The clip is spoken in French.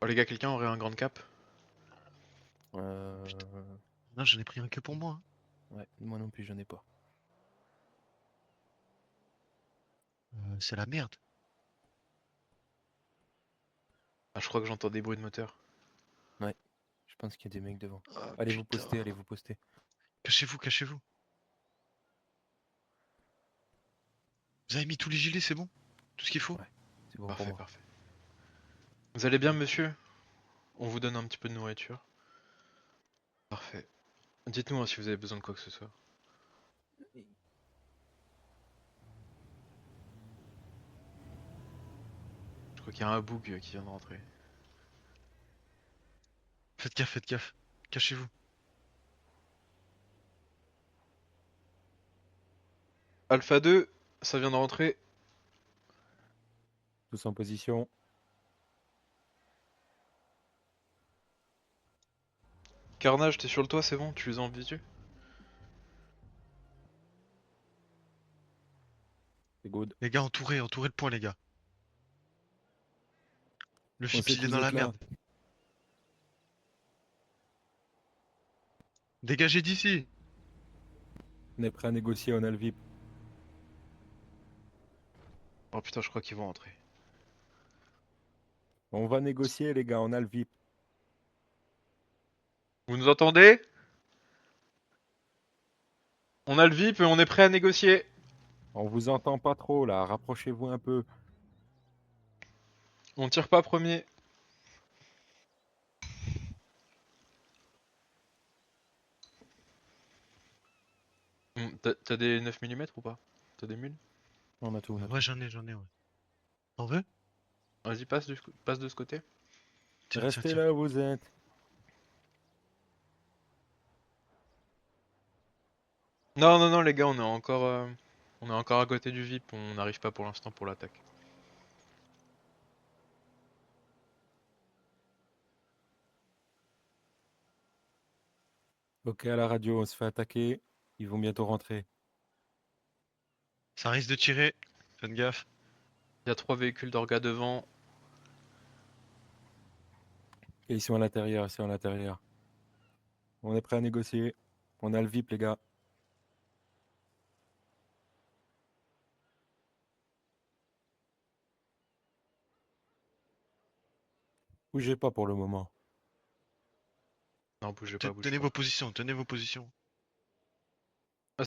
Oh les gars, quelqu'un aurait un grand cap? Putain, Euh... non, j'en ai pris un que pour moi, hein. Ouais, moi non plus, j'en ai pas. C'est la merde. Ah, je crois que j'entends des bruits de moteur. Ouais, je pense qu'il y a des mecs devant. Ah Allez vous putain. poster, allez vous poster. Cachez-vous, cachez-vous. Vous avez mis tous les gilets, c'est bon? Tout ce qu'il faut? Ouais, c'est bon pour Parfait, moi. parfait. Vous allez bien, Ok. monsieur? On vous donne un petit peu de nourriture. Parfait. Dites-nous hein, si vous avez besoin de quoi que ce soit. Je crois qu'il y a un bug qui vient de rentrer. Faites gaffe, faites gaffe. Cachez-vous. Alpha 2, ça vient de rentrer. Tous en position. Carnage, t'es sur le toit, c'est bon? Tu les as en visu? C'est good. Les gars, entourez, entourez le point, les gars. Le On FIP, sait il que est vous dans la êtes là. merde. Dégagez d'ici. On est prêt à négocier, on a le VIP. Oh putain, je crois qu'ils vont rentrer. On va négocier les gars, on a le VIP. Vous nous entendez? On a le VIP et on est prêt à négocier. On vous entend pas trop là, rapprochez-vous un peu. On tire pas premier. T'as des 9 mm ou pas? T'as des mules? On a tout, on a Ouais, tout. j'en ai, ouais. T'en veux? Vas-y, passe de ce côté. Tiens, tiens, Restez tiens. là où vous êtes. Non, non, non, les gars, on est encore à côté du VIP. On n'arrive pas pour l'instant pour l'attaque. Ok, à la radio, on se fait attaquer. Ils vont bientôt rentrer. Ça risque de tirer. Faites gaffe. Il y a 3 véhicules d'orga devant. Et ils sont à l'intérieur, ils sont à l'intérieur. On est prêt à négocier. On a le VIP les gars. Bougez pas pour le moment. Non, bougez pas, bougez Tenez pas. vos positions, tenez vos positions.